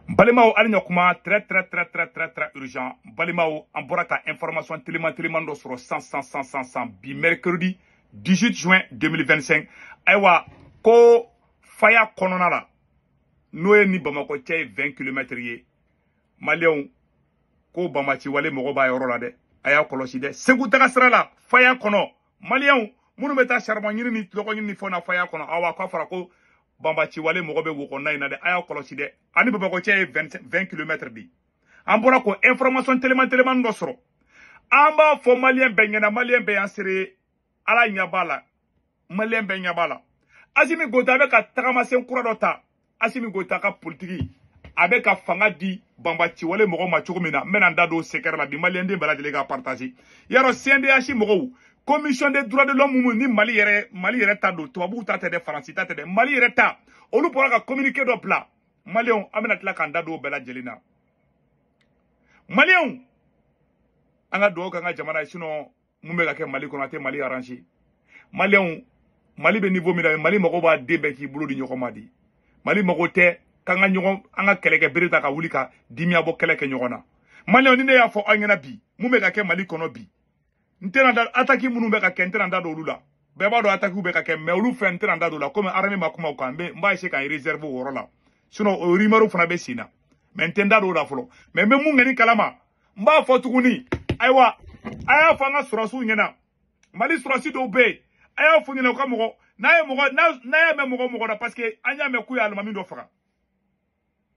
Balimao alignokuma très urgent. Balimao en boraka information télément do sur 100 bi mercredi 18 juin 2025. Aywa ko faya kononala. Noé ni Bamako tchè 20 km ye. Malion ko Bamachi wale mogo ba yoro la de. Aya kolosi de. Segu taga sira la faya kono. Malion munu beta charbon ni loko ni fona faya kono. Awa ko fara ko Bambachi wale mogobe wukona ina de aya kolosi de ani Bamako tchè 20 km bi. Ambora ko information télément do soro. Amba fo malien bengena malien be ansere ala nyabala. Malien be nyabala. Asimi gota be ka tagamasen kura dota. Asimi gota ka politiki avec ka fanga di Bambachi wale mogo ma chugumina menanda do sekere la bi malien de bala de ga partager. Yaro CNDH mogo Commission des droits de l'homme ni Mali yere ta do tubabu ta te de France ta te de Mali yere ta olu pora ka communiquer do pla Malion amena tla kanda do bela jelina Malion anga do ka nga jamana sino mumbe ka ke Mali kono te Mali arranger Malion Mali be niveau mina Mali mako ba debe ki bulu di nyokoma di Mali mako te kanga nyoko anga keleke berita ka wulika dimia bo keleke nyokona Malion ni ne ya fo angena bi mumbe ka ke Mali kono bi ntena da ataki munu be ka ke ntena da do lula beba do ataki be ka ke me olu fe ntena da do la comme armée makuma ko ambe mba ese kan réserve woro la sinon o rimaro fana be sina me ntenda do da folo me mu ngeni kalama mba fo tuguni aywa aya fanga surasu nyena Mali surasi do be aya fo nyena ko mo na ye me mo da parce que anya me ku ya almami do faka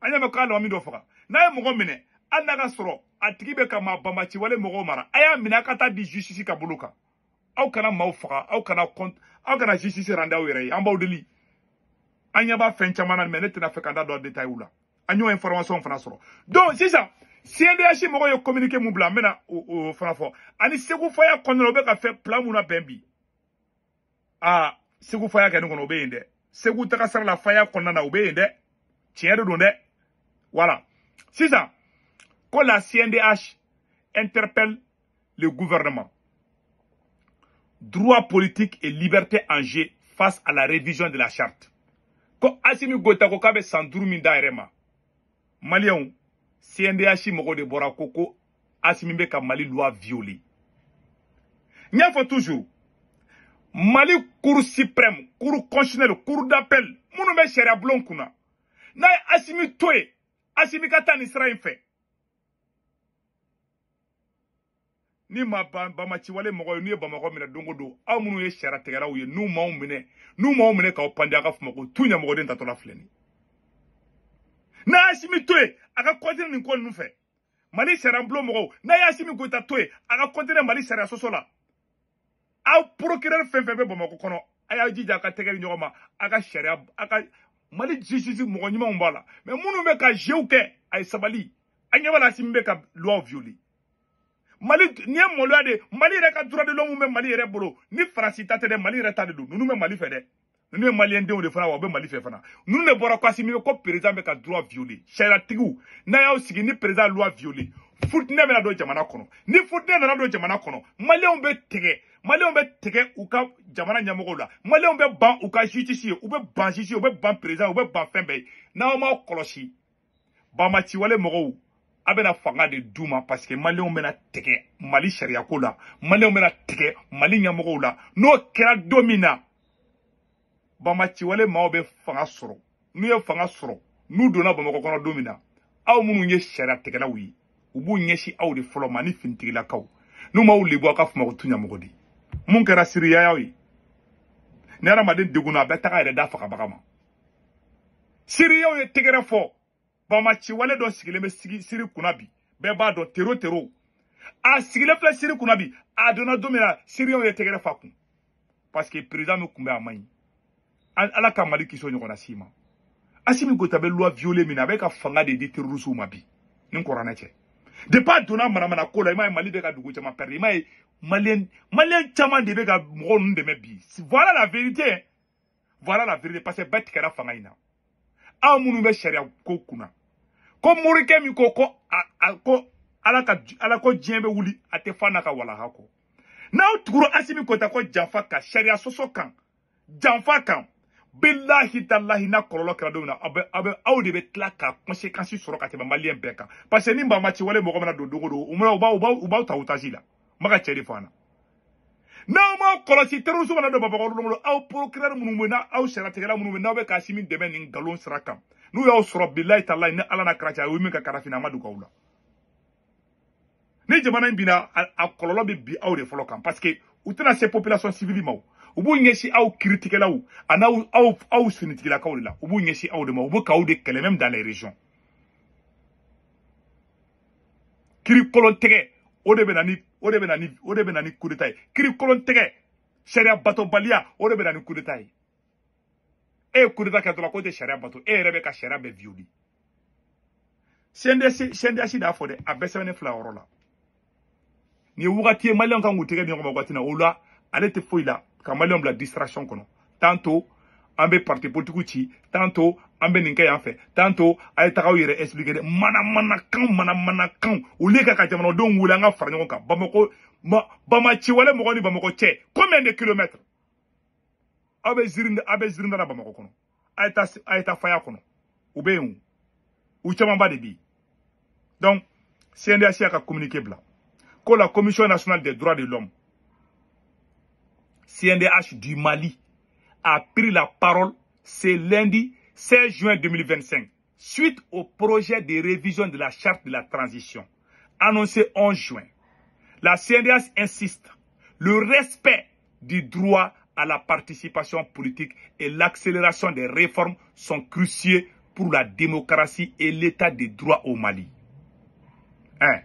anya me ka almami do faka na ye mo mine anaga soro atigibe kama Bambachi wale mogo mara aya minakata di justice ka buluka au kana maufa au kana justice randa were amba udeli anya ba fencha mana menete na fekanda do detail ula anyo information fana soro donc c'est ça CNDH mogo yo communiquer mu bla mena o fana fo ani segu faya kono be ka fe plan muna bembi segu faya ka ngono be inde segu taka sara la faya kono na ube inde tiere do ne voilà c'est ça. Quand la CNDH interpelle le gouvernement, droit politique et liberté en jeu face à la révision de la charte. Quand Assimi Gota Kokabe Sandrou Minda Erema, Malion, CNDH Mogo de Borakoko, Assimi Beka Mali loi violée. N'y faut toujours, Mali Cour suprême, Cour constitutionnelle, Cour d'appel, Mounoube Sheria Blonkuna. N'a Assimi Toé, Assimi Kata Nisra fait. Ni ma Bambachi wale mogo ni Bamako mina dongo do amunu ye shara tegara uye nu maumine ka opande aka fumako tunya mogo den tatola fleni na Assimi Toé aka kontine ni ko nufe Mali shara mblo mogo na ya Assimi Goïta Toé aka kontine Mali shara sosola au procureur fenfebe Bamako kono aya jija aka tegari nyoma aka shara aka Mali justice mogo nyima mbala mais munu be ka jeuke ay sabali anya wala Assimi be ka loi violée Mali ni molo de Mali reka droit de l'homme Mali re bolo ni France tate de Mali reta de nous me Mali fede nous Malien de fana wa be Mali fe fana nous ne bora ko Assimi ko président be ka droit violé shara tigu na ya osigi ni président loi violé foot ne be na do jamana kono ni foot ne na do jamana kono Malien be tege u ka jamana nyamogo la Malien be ban u ka justice u be ban justice u be ban président u be ban fembe na o ma kolosi Bambachi wale mogo abena fanga de douma parce que Malion mena teke Mali sharia ko la Malion mena teke Mali nyamogo la no kera domina Bambachi wale maobe fanga soro nu ye fanga soro nu dona Bamako kono domina aw munu ye sharia teke la wi ubu nyeshi aw de folo mani fintigi la kaw nu ma ulibo aka fuma ko tunya mogodi mun kera siriya yawi nera maden deguna be taka ere da faka bagama siriya ye tegere fo Bambachi wale do sigile me siri kunabi beba do tero a sigile fle siri kunabi a dona domina siri on ye tegere fakun parce que président me kumbe amai ala ka Mali kiso nyoko na sima Assimi Goïta be loi violée mina be ka fanga de terroristes mabi nin korana che de pas dona mana ko la Mali be ka dugu chama perdi malien chama de be ka mo nde me bi voilà la vérité parce que bet kera fanga ina amunu be sharia ko kuna ko murike mi ko ala ko jembe wuli ate fana ka wala hako na utuguro Assimi Goïta ko janfa ka sharia soso kan janfa kan billahi tallahi na kololo kɛra don na aw de bɛ tila ka conséquence sɔrɔ ka tɛmɛ malien bɛɛ kan parce que ni Bamaci wale mɔgɔ mana don dogo don u b'aw ta otage la ma ka cɛ de fɔ an na n'aw ma kɔlɔsi terrorisme mana don Bamakɔ don aw procureur minnu bɛ na aw sariyatigɛla minnu bɛ n'aw bɛ Kasimi dɛmɛ nin nkalon sira kan n'u y'aw sɔrɔ billahi tallahi ni Ala n'a kira cɛ a ye min ka karafina a ma dogo aw la ni jamana in bina a kɔlɔlɔ bɛ bi aw de fɔlɔ kan parce que u tɛna se population civile ma u b'u ɲɛsin aw kiritigɛlaw ani aw sinitigilakaw de la u b'u ɲɛsin aw de ma u bɛ k'aw de kɛlɛ même dans les régions kiri kolon tɛgɛ o de bɛ na ni coup d'état ye kiri kolon tɛgɛ sariya batobaliya o de bɛ na ni coup d'état ye e ye coup d'état kɛ dɔrɔn ko tɛ sariya bato e yɛrɛ bɛ ka sariya bɛɛ violer CNDH d'a fɔ dɛ a bɛɛ sɛbɛnnen filɛ yɔrɔ la ni wagati ye maliyɛnw kan k'u tɛgɛ di ɲɔgɔn ma wagati na o la ale tɛ foyi la ka maliyɛnw bila distraction kɔnɔ tantôt an bɛ parti politique ci tantôt an bɛ nin kɛ yan fɛ tantôt a ye taga aw yɛrɛ expliquer dɛ manamanakan olu ye ka jamanadenw wele an ka fara ɲɔgɔn kan Bamaci wale mɔgɔ ni Bamakɔ cɛ combien de kilomètres aw bɛ zirinda la Bamakɔ kɔnɔ a ye taa faya kɔnɔ u bɛ yen u camanba de bi donc CNDH y'a ka communiqué bila ko la Commission nationale des droits de l'homme CNDH du Mali a pris la parole ce lundi 16 juin 2025 suite au projet de révision de la charte de la transition annoncé 11 juin. La CNDH insiste, le respect du droit à la participation politique et l'accélération des réformes sont cruciaux pour la démocratie et l'état de droit au Mali. 1.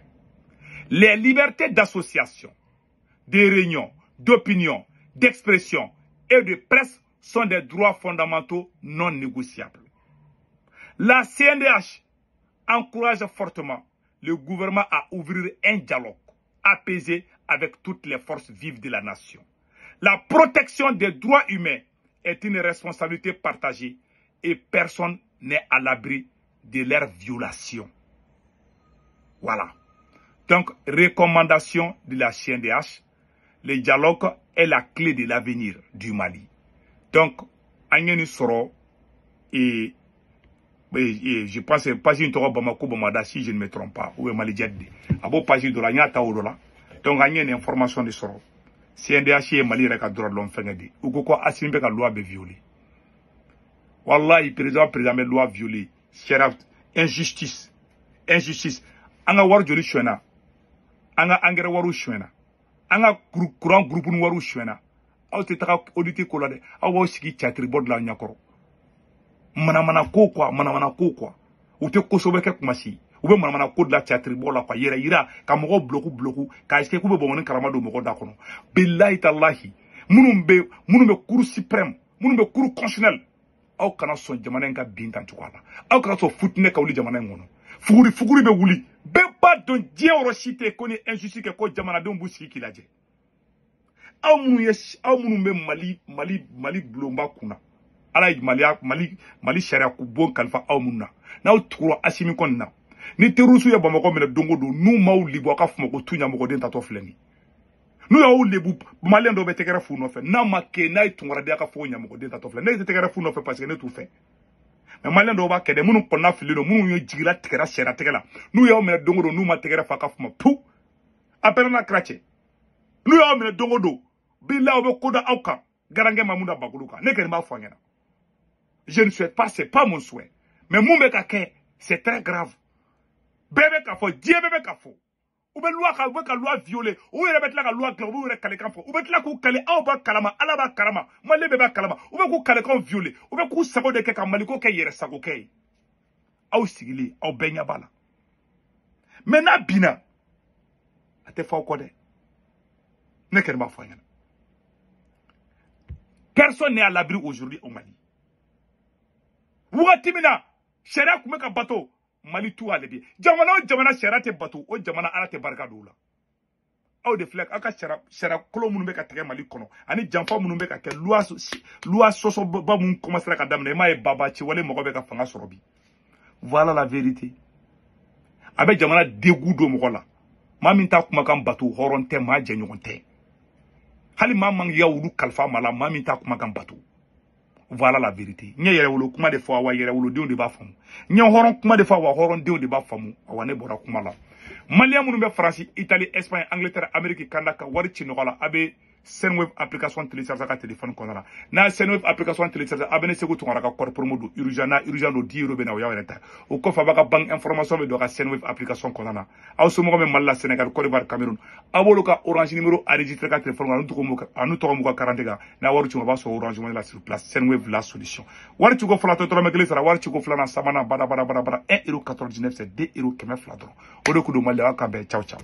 Les libertés d'association, de réunion, d'opinion, d'expression et de presse sont des droits fondamentaux non négociables. La CNDH encourage fortement le gouvernement à ouvrir un dialogue apaisé avec toutes les forces vives de la nation. La protection des droits humains est une responsabilité partagée et personne n'est à l'abri de leur violation. Voilà. Donc, recommandation de la CNDH, le dialogue est la clé de l'avenir du Mali. Donc, Agneni Soro et je pense que pas une toro Bamako Bamada si je ne me trompe pas ou Mali Djadde. Abo pas de la nyata odola. Donc Agneni information de Soro. CNDH et Mali reka droit de l'homme fengedi. Ou quoi asimbe ka loi be violée. Wallahi président me loi violée. Injustice. Anga war joli chwena. Anga angere waru chwena. Anga courant groupe nu waru chwena. Aw te taka auditer ko la de. Aw wa sigi chatri bod la nyakoro. Manamana ko quoi. Ou te kosobe ke kumasi. Ou be manamana ko de la chatri bod la kwa yira ka mogo bloku ka eske ku be bomone karamado mogo da kono. Billahi tallahi. Munumbe cour suprême, munumbe cour constitutionnel. Aw kana son jamana nga bintan tukwala. Aw kana so futne ka wuli jamana ngono. Fuguri be wuli. Be ba don die orosite ko ni injustice ke ko jamana don bu siki kilaje. Aw munu be Mali blomba kuna. Ala Mali sharia ku bon kalfa aw munna. Naw tukuro asimi konna. Ni terusu ya Bamako mena dongo do nu maw libo ka fuma ko tunya moko den tato fleni. Nu ya lebu Malien do be tekere fu no fe. Na make na itungara de ka fo nya moko den tato fleni. Ne tekere fu no fe parce que ne tout fait. Mais Malien do ba kede munu konna filino munu yo jigila tekera sharia tekela. Nu ya mena dongo do nu ma tekere fa ka fuma pu. Appelle na krache. Nu ya mena dongo do bila obe koda auka garange mamunda baguluka ne kene ba fanyana. Je ne souhaite pas, c'est pas mon souhait. Mais mon mekake, c'est très grave. Bébé kafo, Dieu bébé kafo. Ou be loi violée, ou be la loi claire, ou be kale kanfo, ou be la ku kale au ba kalama, ala ba kalama, male bébé kalama, ou be ku kale kan violé, ou be ku sago de keka maliko ke yere sago ke. Au sigili, au benya bala. Mena bina. Ate fa ko de. Ne kene ba fanyana. Personne n'est à l'abri aujourd'hui au Mali. Ouatimina, Shera Kumeka Bato, Mali tout à l'ébé. Jamana Shera te Bato, o Jamana Arate Bargadoula. Au de flek, Aka Shera Kolomunbeka Tage Mali Kono, Ani Jamfa Munubeka, Loi Soso Bamun commencera à damner, Maï Baba, Chiwale Mogobeka Fanga Sorobi. Voilà la vérité. Avec Jamana Degoudo Mogola. Maminta Kumakam Bato, Horonte, Ma Genionte. Hali Mamang Yaoudou Kalfa Mala, Maminta Kumakam Bato. Voilà la vérité. Nye yere wolo kuma de fois wa yere wolo denw de b'a famu. Nye horon kuma de fois wa horon denw de b'a famu. Awa ne bɔra kuma la. Malien minnu bɛ France, Italie, Espagne, Angleterre, Amérique, kanda ka wari ci nɔgɔ la. A bɛ Senwave application télécharger ka téléphone kɔnɔ la. N'a Senwave application télécharger a bɛ ne seko tɔgɔ ka code promo do urgent na urgent do 10 € bɛ na o y'aw yɛrɛ ta. O kɔfɛ a b'a ka banque information bɛ don ka Senwave application kɔnɔ la. Aw somɔgɔw bɛ Mali la, Sénégal, Côte d'Ivoire, Cameroun. A b'olu ka Orange numéro enregistré ka téléphone kɔnɔ. Anu tɔgɔ m'u ka carte kan. N'a wari ci o b'a sɔrɔ Orange Money la sur place. Senwave la solution. Wari ci ko fila tɔ dɔrɔmɛ kelen sara, wari ci ko filanan sabanan bada 1,99 €, c'est 2 € kɛmɛ fila dɔrɔn. O de kun do Mali la, aw ka bɛn ciao ciao.